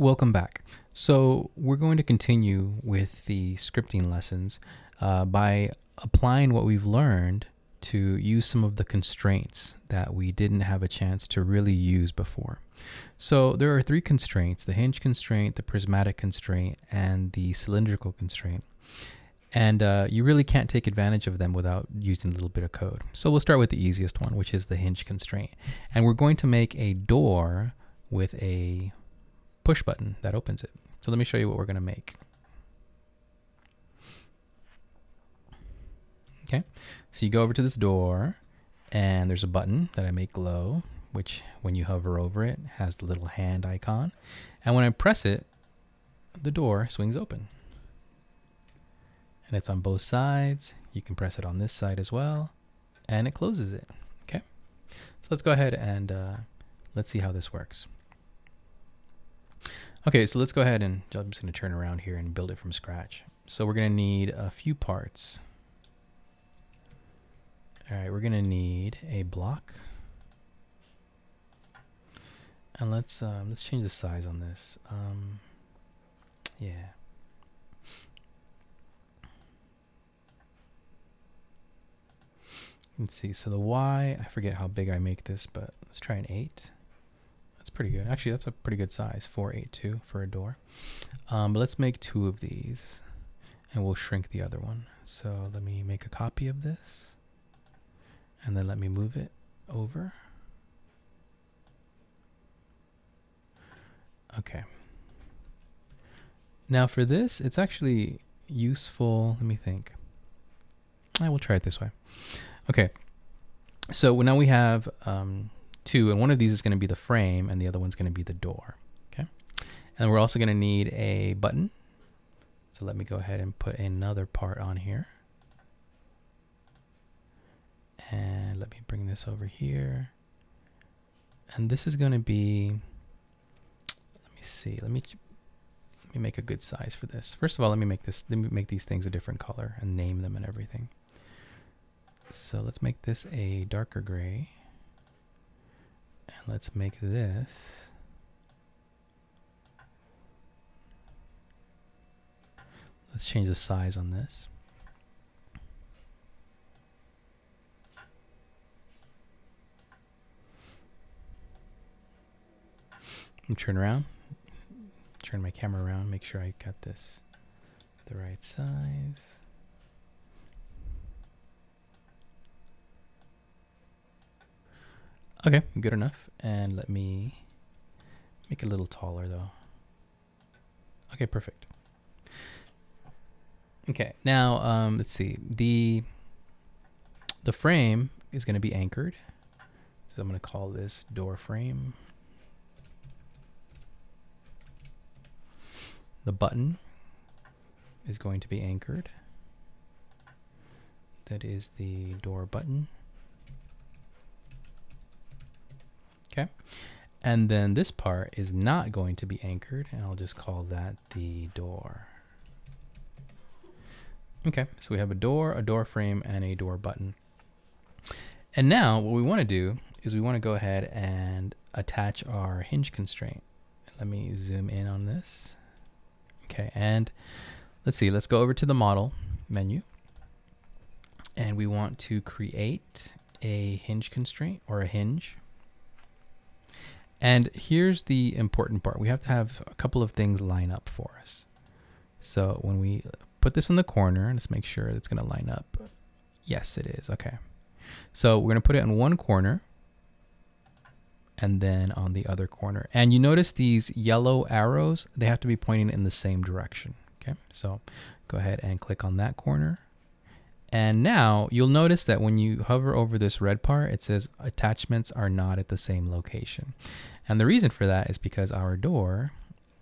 Welcome back. So we're going to continue with the scripting lessons by applying what we've learned to use some of the constraints that we didn't have a chance to really use before. So there are three constraints: the hinge constraint, the prismatic constraint, and the cylindrical constraint. And you really can't take advantage of them without using a little bit of code. So we'll start with the easiest one, which is the hinge constraint. And we're going to make a door with a push button that opens it. So let me show you what we're going to make. Okay, so you go over to this door and there's a button that I make glow, which when you hover over it has the little hand icon. And when I press it, the door swings open. And it's on both sides. You can press it on this side as well, and it closes it. Okay, so let's go ahead and let's see how this works. Okay, so let's go ahead and I'm just going to turn around here and build it from scratch. So we're going to need a few parts. All right, we're going to need a block. And let's change the size on this. Yeah. Let's see, so the Y, I forget how big I make this, but let's try an 8. That's pretty good. Actually, that's a pretty good size, 482 for a door. But let's make 2 of these, and we'll shrink the other one. So let me make a copy of this, and then let me move it over. Okay. Now for this, it's actually useful. Let me think. I will try it this way. Okay, so now we have 2, and one of these is going to be the frame, and the other one's going to be the door. Okay, and we're also going to need a button. So let me go ahead and put another part on here. And let me bring this over here. And this is going to be, let me see, let me make a good size for this. First of all, let me make these things a different color and name them and everything. So let's make this a darker gray. And let's make this let's change the size on this. And turn around. Turn my camera around, make sure I got this the right size. Okay, good enough. And let me make it a little taller though. Okay, perfect. Okay, now let's see. The frame is going to be anchored. So I'm going to call this door frame. The button is going to be anchored. That is the door button. Okay, and then this part is not going to be anchored, and I'll just call that the door. Okay, so we have a door frame, and a door button. And now what we want to do is we want to go ahead and attach our hinge constraint. Let me zoom in on this. Okay, and let's see, let's go over to the model menu, and we want to create a hinge constraint or a hinge. And here's the important part. We have to have a couple of things line up for us. So when we put this in the corner, let's make sure it's going to line up. Yes, it is. Okay. So we're going to put it in one corner and then on the other corner. And you notice these yellow arrows, they have to be pointing in the same direction. Okay. So go ahead and click on that corner. And now you'll notice that when you hover over this red part, it says attachments are not at the same location. And the reason for that is because our door,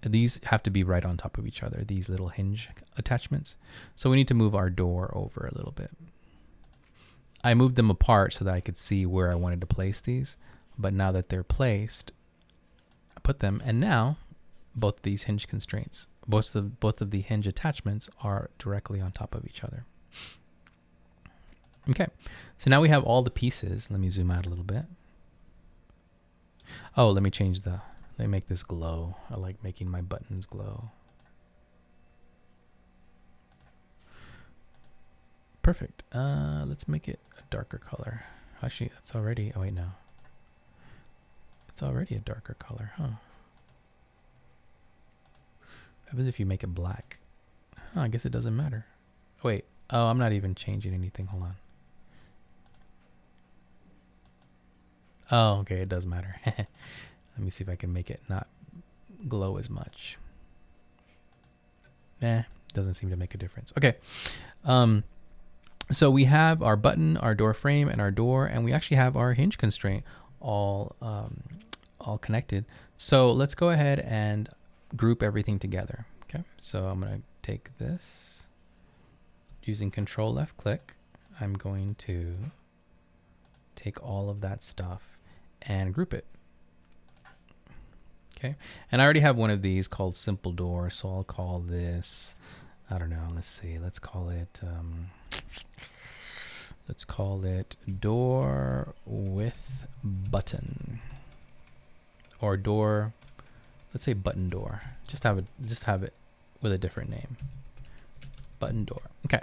these have to be right on top of each other, these little hinge attachments. So we need to move our door over a little bit. I moved them apart so that I could see where I wanted to place these. But now that they're placed, I put them, and now both these hinge constraints, both of the hinge attachments are directly on top of each other. Okay, so now we have all the pieces. Let me zoom out a little bit. Oh, let me change the Let me make this glow. I like making my buttons glow. Perfect. Let's make it a darker color. Actually, that's already, oh wait, no. It's already a darker color, huh? What happens if you make it black? Huh, I guess it doesn't matter. Wait, oh, I'm not even changing anything. Hold on. Oh, okay, it does matter. Let me see if I can make it not glow as much. Doesn't seem to make a difference. Okay. So we have our button, our door frame, and our door, and we actually have our hinge constraint all connected. So let's go ahead and group everything together. Okay. So I'm going to take this using Control left click. I'm going to take all of that stuff and group it. Okay. And I already have one of these called Simple Door. So I'll call this, I don't know, let's see, let's call it door with button, or door, let's say button door. Just have it with a different name. Button door. Okay.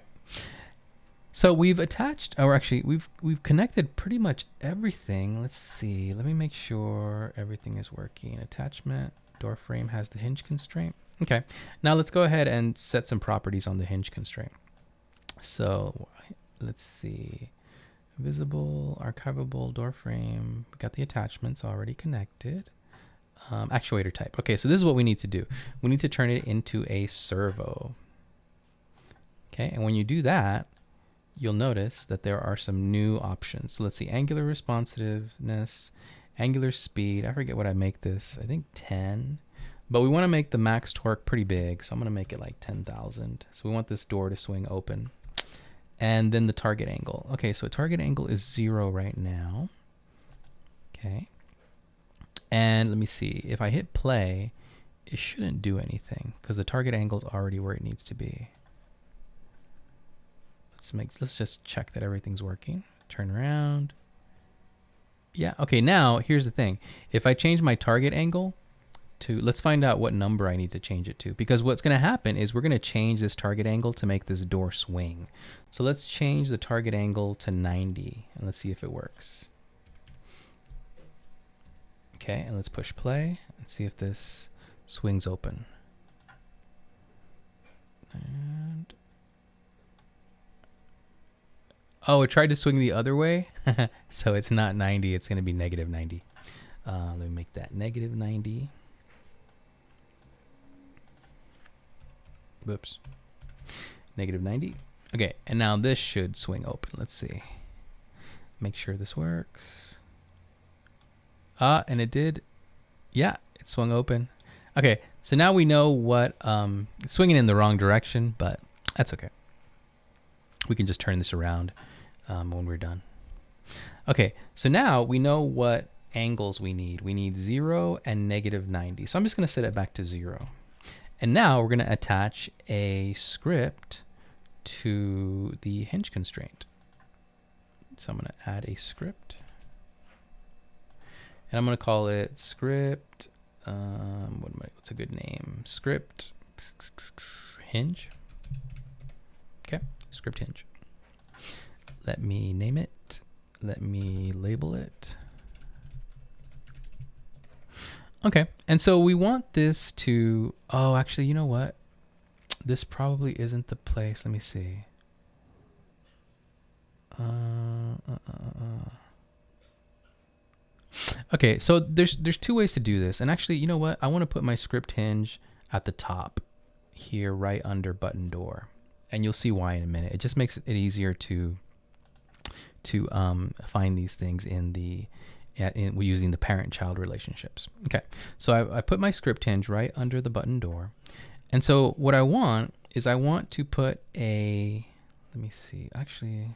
So we've attached, or actually we've connected pretty much everything. Let's see. Let me make sure everything is working. Attachment, door frame has the hinge constraint. Okay. Now let's go ahead and set some properties on the hinge constraint. So let's see. Visible, archivable, door frame. We got the attachments already connected. Actuator type. Okay, so this is what we need to do. We need to turn it into a servo. Okay, and when you do that, you'll notice that there are some new options. So let's see, angular responsiveness, angular speed. I forget what I make this. I think 10. But we want to make the max torque pretty big, so I'm going to make it like 10,000. So we want this door to swing open. And then the target angle. Okay, so target angle is 0 right now. Okay. And let me see. If I hit play, it shouldn't do anything because the target angle is already where it needs to be. Let's just check that everything's working. Turn around. Yeah, okay, now here's the thing. If I change my target angle to, let's find out what number I need to change it to, because what's going to happen is we're going to change this target angle to make this door swing. So let's change the target angle to 90 and let's see if it works. Okay, and let's push play and see if this swings open. And oh, it tried to swing the other way. So it's not 90, it's going to be negative 90. Let me make that negative 90. Whoops. Negative 90. Okay, and now this should swing open. Let's see. Make sure this works. And it did. Yeah, it swung open. Okay, so now we know what, it's swinging in the wrong direction, but that's okay. We can just turn this around when we're done. Okay, so now we know what angles we need. We need 0 and negative 90. So I'm just going to set it back to 0. And now we're going to attach a script to the hinge constraint. So I'm going to add a script. And I'm going to call it script. What's a good name? Script hinge. Okay, script hinge. Let me name it. Let me label it. Okay, and so we want this to, oh, actually, you know what? This probably isn't the place. Let me see. Okay, so there's two ways to do this. And actually, you know what? I want to put my script hinge at the top here, right under button door. And you'll see why in a minute. It just makes it easier to find these things in using the parent-child relationships. Okay, so I put my script hinge right under the button door. And so what I want is I want to put a, let me see, actually,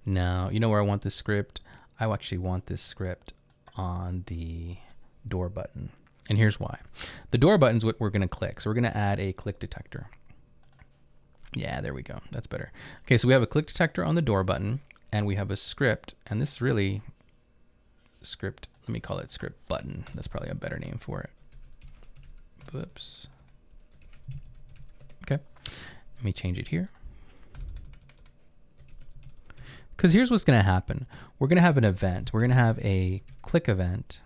now, you know where I want this script? I actually want this script on the door button. And here's why. The door button is what we're going to click. So we're going to add a click detector. Yeah, there we go. That's better. Okay, so we have a click detector on the door button. and we have a script, and this is really script. Let me call it script button. That's probably a better name for it. Whoops. Okay. Let me change it here. Because here's what's going to happen. We're going to have an event. We're going to have a click event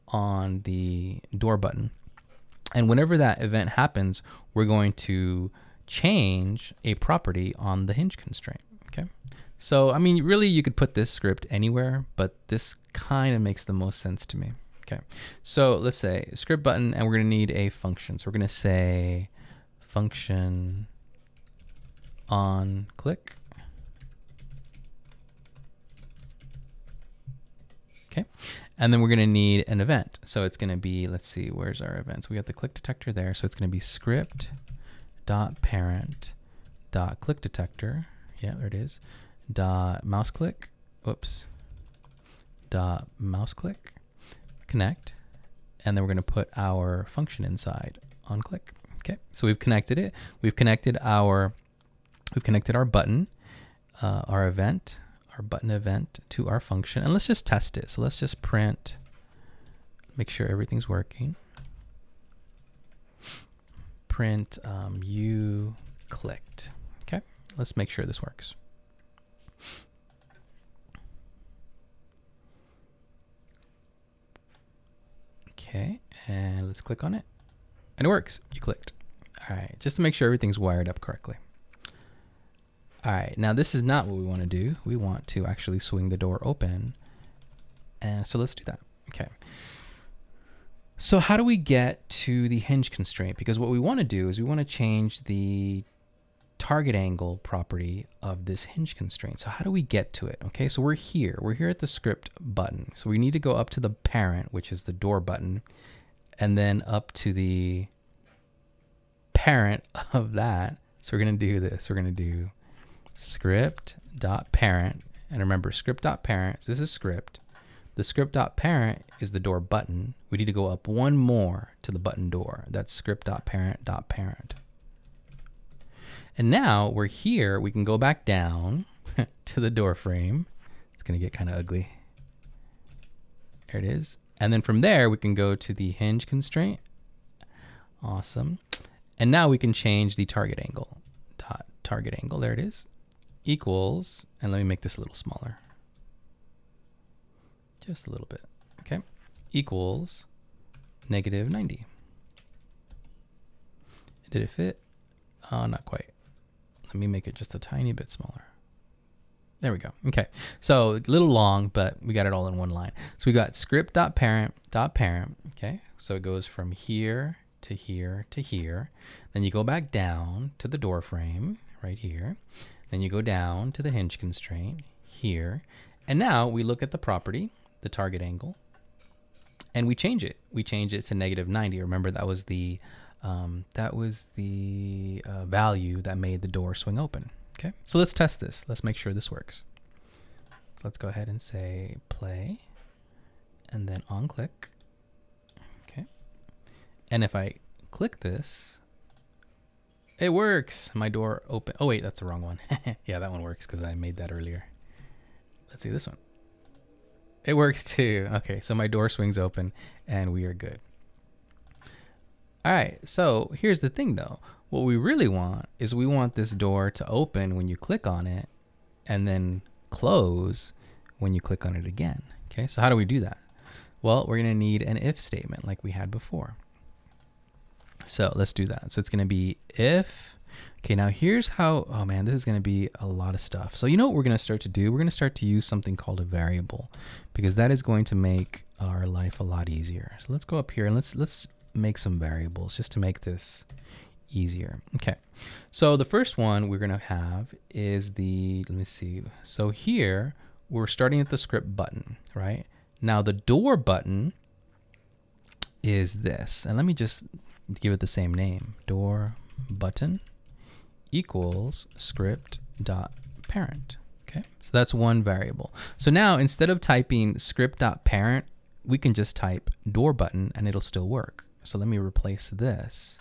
on the door button. And whenever that event happens, we're going to change a property on the hinge constraint. Okay. So, I mean, really, you could put this script anywhere, but this kind of makes the most sense to me. Okay. So let's say script button, and we're going to need a function. So we're going to say function on click. Okay. And then we're going to need an event. So it's going to be, let's see, where's our event? So we got the click detector there. So it's going to be script dot parent dot click detector. Yeah, there it is. Dot mouse click. Whoops. Dot mouse click connect. And then we're going to put our function inside on click. Okay. So we've connected it. We've connected our button, our event, our button event to our function, and let's just test it. So let's just print, make sure everything's working. Print you clicked. Okay, let's make sure this works. Okay, and let's click on it, and it works. You clicked. All right, just to make sure everything's wired up correctly. All right, now this is not what we want to do. We want to actually swing the door open. And so let's do that. Okay. So how do we get to the hinge constraint? Because what we want to do is we want to change the target angle property of this hinge constraint. So how do we get to it? Okay, so we're here at the script button. So we need to go up to the parent, which is the door button, and then up to the parent of that. So we're going to do this. We're going to do script.parent, and remember script.parent, this is script. The script.parent is the door button. We need to go up one more to the button door. That's script.parent.parent. And now we're here, we can go back down to the door frame. It's going to get kind of ugly. There it is. And then from there, we can go to the hinge constraint. Awesome. And now we can change the target angle. Dot target angle, there it is. Equals, and let me make this a little smaller. Just a little bit, okay? Equals -90. Did it fit? Not quite. Let me make it just a tiny bit smaller. There we go. Okay, so a little long, but we got it all in one line. So we got script.parent.parent, okay? So it goes from here to here to here. Then you go back down to the door frame right here. Then you go down to the hinge constraint here. And now we look at the property, the target angle, and we change it. We change it to -90. Remember, that was the value that made the door swing open. Okay, so let's test this. Let's make sure this works. So let's go ahead and say play, and then on click. Okay, and if I click this, it works. My door open. Oh wait, that's the wrong one. Yeah, that one works because I made that earlier. Let's see this one. It works too. Okay, so my door swings open and we are good. All right, so here's the thing though. What we really want is we want this door to open when you click on it and then close when you click on it again. Okay, so how do we do that? Well, we're gonna need an if statement like we had before. So let's do that. So it's going to be if, okay, now here's how, oh man, this is going to be a lot of stuff. So you know what we're going to start to do? We're going to start to use something called a variable, because that is going to make our life a lot easier. So let's go up here and let's make some variables just to make this easier. Okay, so the first one we're going to have is the, let me see. So here we're starting at the script button, right? Now the door button is this, and let me just give it the same name, door button equals script dot parent. Okay, so that's one variable. So now instead of typing script dot parent, we can just type door button and it'll still work. So let me replace this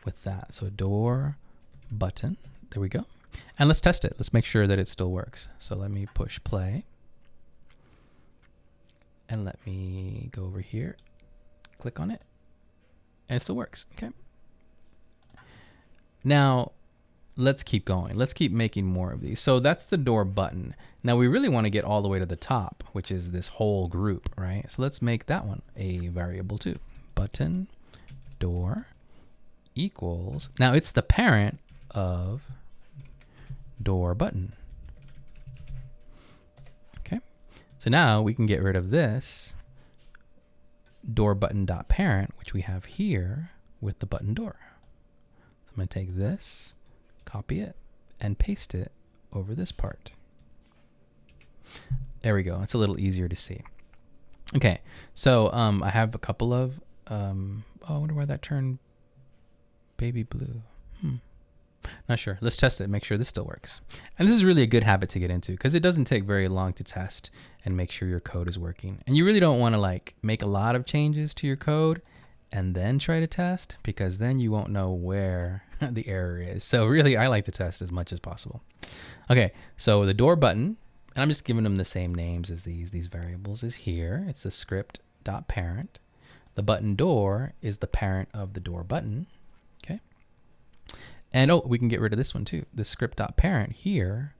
with that. So door button, there we go. And let's test it. Let's make sure that it still works. So let me push play. And let me go over here, click on it, and it still works. Okay. Now, let's keep going. Let's keep making more of these. So that's the door button. Now we really want to get all the way to the top, which is this whole group, right? So let's make that one a variable too. Button door equals, now it's the parent of door button. Okay. So now we can get rid of this door button dot parent, which we have here with the button door. So I'm going to take this, copy it, and paste it over this part. There we go. It's a little easier to see. Okay, so I have a couple of, oh, I wonder why that turned baby blue. Not sure. Let's test it, make sure this still works. And this is really a good habit to get into because it doesn't take very long to test and make sure your code is working. And you really don't want to like make a lot of changes to your code and then try to test, because then you won't know where the error is. So really, I like to test as much as possible. Okay, so the door button, and I'm just giving them the same names as these variables, is here. It's the script.parent. The button door is the parent of the door button. Okay. And oh, we can get rid of this one too. The script.parent here,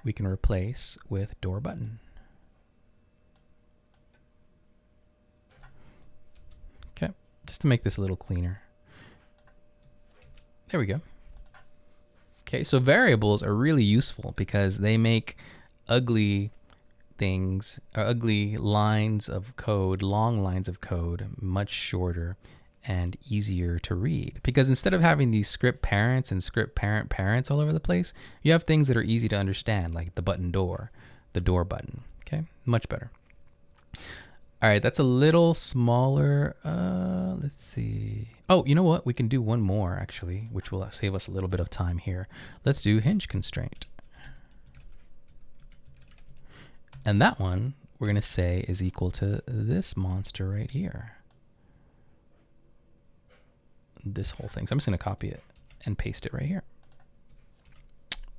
we can replace with door button. Okay, just to make this a little cleaner. There we go. Okay, so variables are really useful because they make ugly things, or ugly lines of code, long lines of code, much shorter and easier to read. Because instead of having these script parents and script parents all over the place, you have things that are easy to understand, like the button door, the door button. Okay, much better. All right, that's a little smaller. Let's see. Oh, you know what? We can do one more actually, which will save us a little bit of time here. Let's do hinge constraint. And that one we're going to say is equal to this monster right here. This whole thing. So I'm just going to copy it and paste it right here.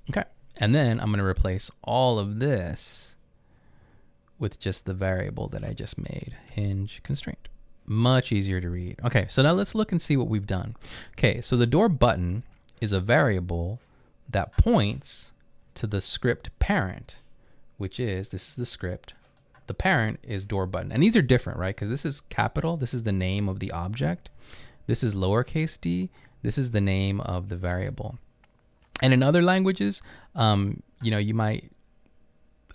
Okay. And then I'm going to replace all of this with just the variable that I just made, hinge constraint. Much easier to read. Okay, so now let's look and see what we've done. Okay, so the door button is a variable that points to the script parent, which is, this is the script. The parent is door button. And these are different, right? Because this is capital. This is the name of the object. This is lowercase d. This is the name of the variable. And in other languages, you know, you might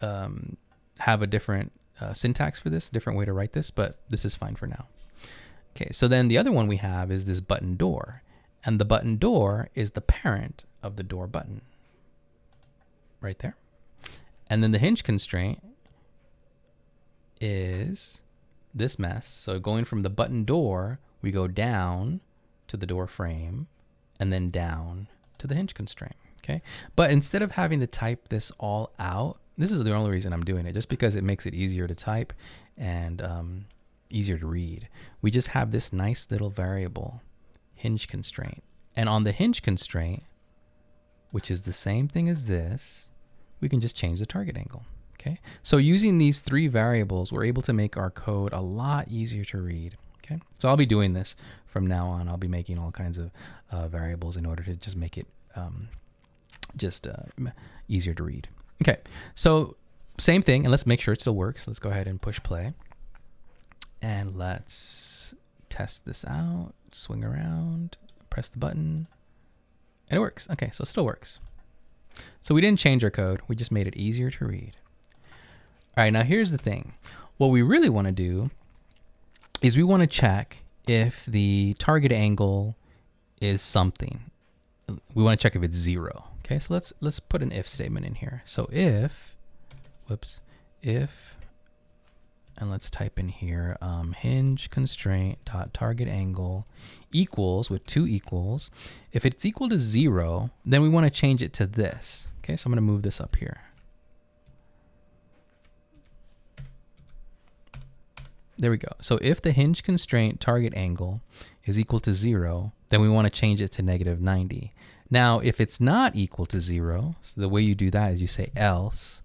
have a different syntax for this, different way to write this, but this is fine for now. Okay, so then the other one we have is this button door. And the button door is the parent of the door button. Right there. And then the hinge constraint is this mess. So going from the button door, we go down to the door frame and then down to the hinge constraint. Okay. But instead of having to type this all out, this is the only reason I'm doing it, just because it makes it easier to type and easier to read. We just have this nice little variable, hinge constraint. And on the hinge constraint, which is the same thing as this, we can just change the target angle. Okay. So using these three variables, we're able to make our code a lot easier to read. Okay. So I'll be doing this from now on. I'll be making all kinds of variables in order to just make it easier to read. Okay. So same thing, and let's make sure it still works. Let's go ahead and push play. And let's test this out. Swing around, press the button, and it works. Okay, so it still works. So we didn't change our code. We just made it easier to read. All right, now here's the thing. What we really want to do is we want to check if the target angle is something. We want to check if it's 0. Okay, so let's put an if statement in here. So if, and let's type in here hinge constraint dot target angle equals with 2 equals. If it's equal to 0, then we want to change it to this. Okay, so I'm going to move this up here. There we go. So if the hinge constraint target angle is equal to 0, then we want to change it to negative 90. Now, if it's not equal to 0, so the way you do that is you say else,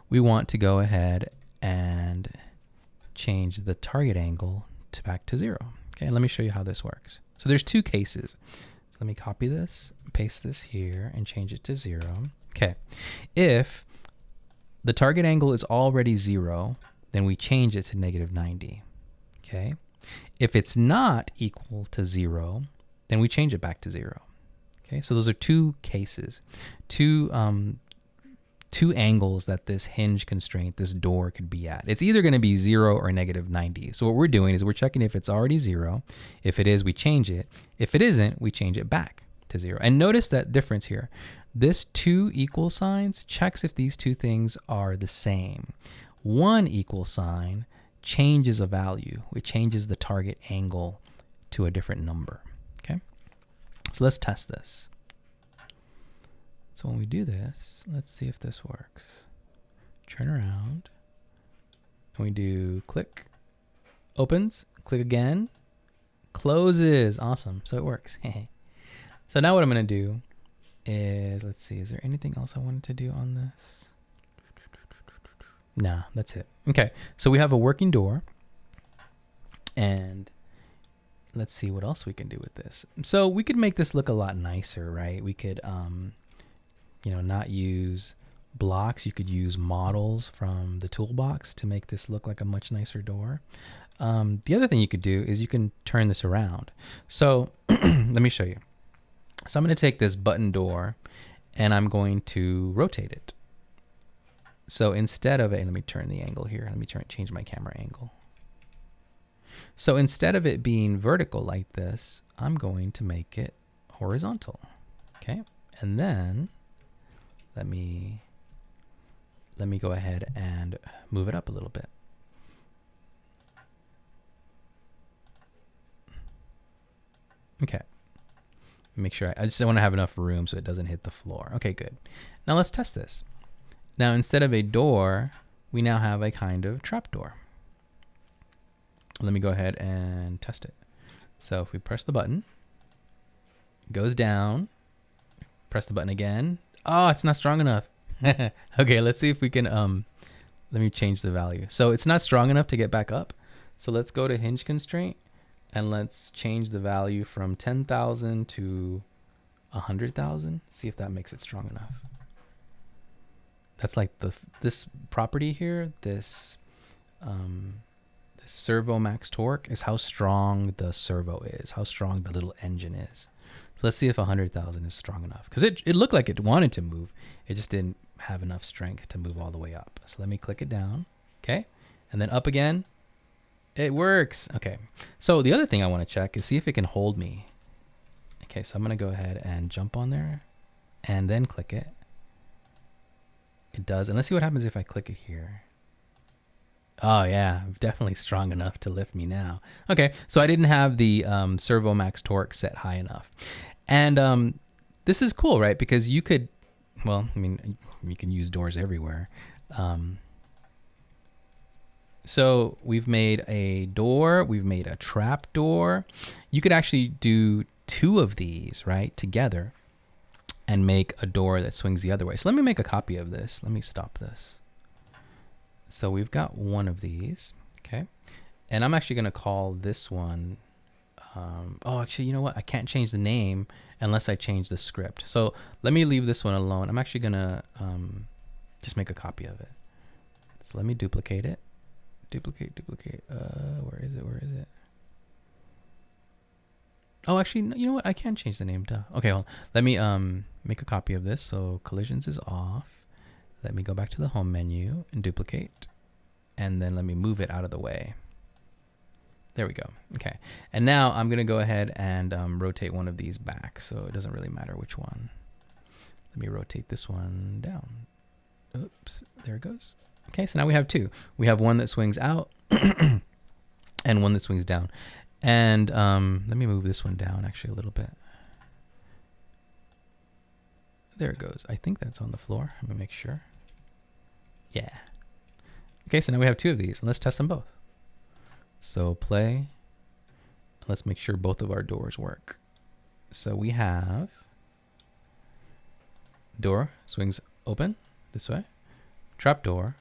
we want to go ahead and change the target angle to back to 0. Okay, let me show you how this works. So there's two cases. So let me copy this, paste this here, and change it to 0. Okay, if the target angle is already 0, then we change it to negative 90. Okay, if it's not equal to 0, then we change it back to 0. Okay, so those are two cases, two angles that this hinge constraint, this door, could be at. It's either going to be 0 or negative 90. So what we're doing is we're checking if it's already 0. If it is, we change it. If it isn't, we change it back to 0. And notice that difference here. This 2 equal signs checks if these two things are the same. 1 equal sign changes a value. It changes the target angle to a different number. Okay, so let's test this. So when we do this, let's see if this works. Turn around, and we do click, opens, click again, closes. Awesome, so it works. So now what I'm gonna do is, let's see, is there anything else I wanted to do on this? Nah, that's it. Okay, so we have a working door, and let's see what else we can do with this. So we could make this look a lot nicer, right? We could, not use blocks. You could use models from the toolbox to make this look like a much nicer door. The other thing you could do is you can turn this around. So let me show you. So I'm going to take this button door and I'm going to rotate it. So instead of let me turn the angle here. Let me change my camera angle. So instead of it being vertical like this, I'm going to make it horizontal. Okay, and then let me go ahead and move it up a little bit. Okay, make sure I just want to have enough room so it doesn't hit the floor. Okay, good. Now let's test this. Now instead of a door, we now have a kind of trapdoor. Let me go ahead and test it. So if we press the button, it goes down, press the button again. Oh, it's not strong enough. Okay, let's see if we can, let me change the value. So it's not strong enough to get back up. So let's go to hinge constraint and let's change the value from 10,000 to 100,000. See if that makes it strong enough. That's like this property here, this servo max torque is how strong the servo is, how strong the little engine is. So let's see if 100,000 is strong enough, because it looked like it wanted to move. It just didn't have enough strength to move all the way up. So let me click it down. Okay, and then up again. It works. Okay, so the other thing I want to check is see if it can hold me. Okay, so I'm going to go ahead and jump on there and then click it. It does. And let's see what happens if I click it here. Oh yeah, definitely strong enough to lift me now. Okay, so I didn't have the servo max torque set high enough. And this is cool, right? Because you could, well, I mean, you can use doors everywhere. So we've made a door, we've made a trap door. You could actually do 2 of these, right, together and make a door that swings the other way. So let me make a copy of this. Let me stop this. So we've got one of these, okay? And I'm actually gonna call this one, oh, actually, you know what? I can't change the name unless I change the script. So let me leave this one alone. I'm actually gonna just make a copy of it. So let me duplicate it. Duplicate. Where is it? Oh, actually, no, you know what? I can change the name, duh. Okay, well, let me make a copy of this. So collisions is off. Let me go back to the home menu and duplicate. And then let me move it out of the way. There we go. Okay. And now I'm going to go ahead and rotate one of these back. So it doesn't really matter which one. Let me rotate this one down. Oops. There it goes. Okay. So now we have 2. We have one that swings out and one that swings down. And let me move this one down actually a little bit. There it goes. I think that's on the floor. Let me make sure. Yeah. Okay, so now we have 2 of these. Let's test them both. So play. Let's make sure both of our doors work. So we have door swings open this way, trapdoor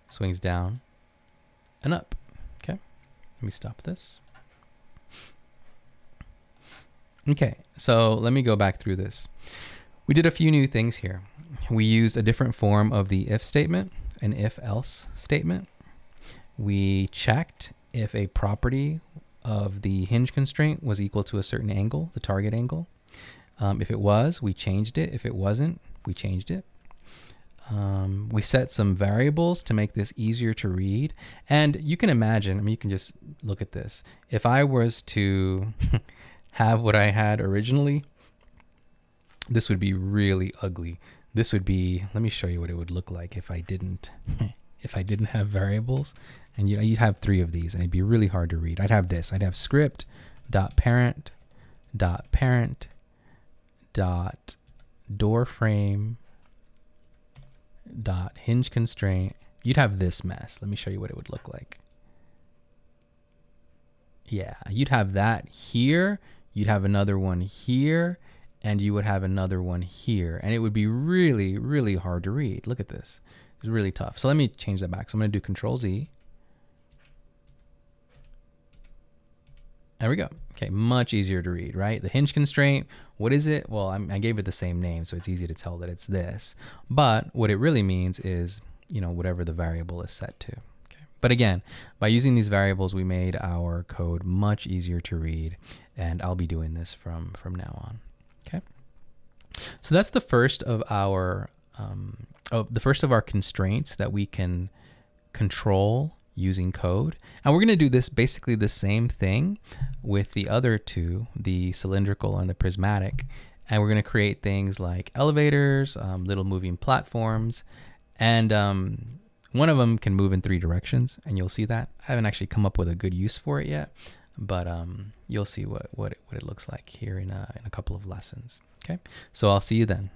swings down and up. Okay, let me stop this. Okay, so let me go back through this. We did a few new things here. We used a different form of the if statement, an if-else statement. We checked if a property of the hinge constraint was equal to a certain angle, the target angle. If it was, we changed it. If it wasn't, we changed it. We set some variables to make this easier to read. And you can imagine, I mean, you can just look at this. If I was to have what I had originally, this would be really ugly. This would be, let me show you what it would look like if I didn't, if I didn't have variables. And you'd have 3 of these and it'd be really hard to read. I'd have this, I'd have script dot parent dot parent dot door frame dot hinge constraint. You'd have this mess. Let me show you what it would look like. Yeah, you'd have that here. You'd have another one here, and you would have another one here. And it would be really, really hard to read. Look at this. It's really tough. So let me change that back. So I'm going to do Control Z. There we go. Okay, much easier to read, right? The hinge constraint, what is it? Well, I gave it the same name, so it's easy to tell that it's this. But what it really means is, you know, whatever the variable is set to. Okay. But again, by using these variables, we made our code much easier to read, and I'll be doing this from now on. Okay. So that's the first of our constraints that we can control using code. And we're going to do this basically the same thing with the other 2, the cylindrical and the prismatic. And we're going to create things like elevators, little moving platforms, and one of them can move in 3 directions, and you'll see that. I haven't actually come up with a good use for it yet, but you'll see what it looks like here in a couple of lessons. Okay, so I'll see you then.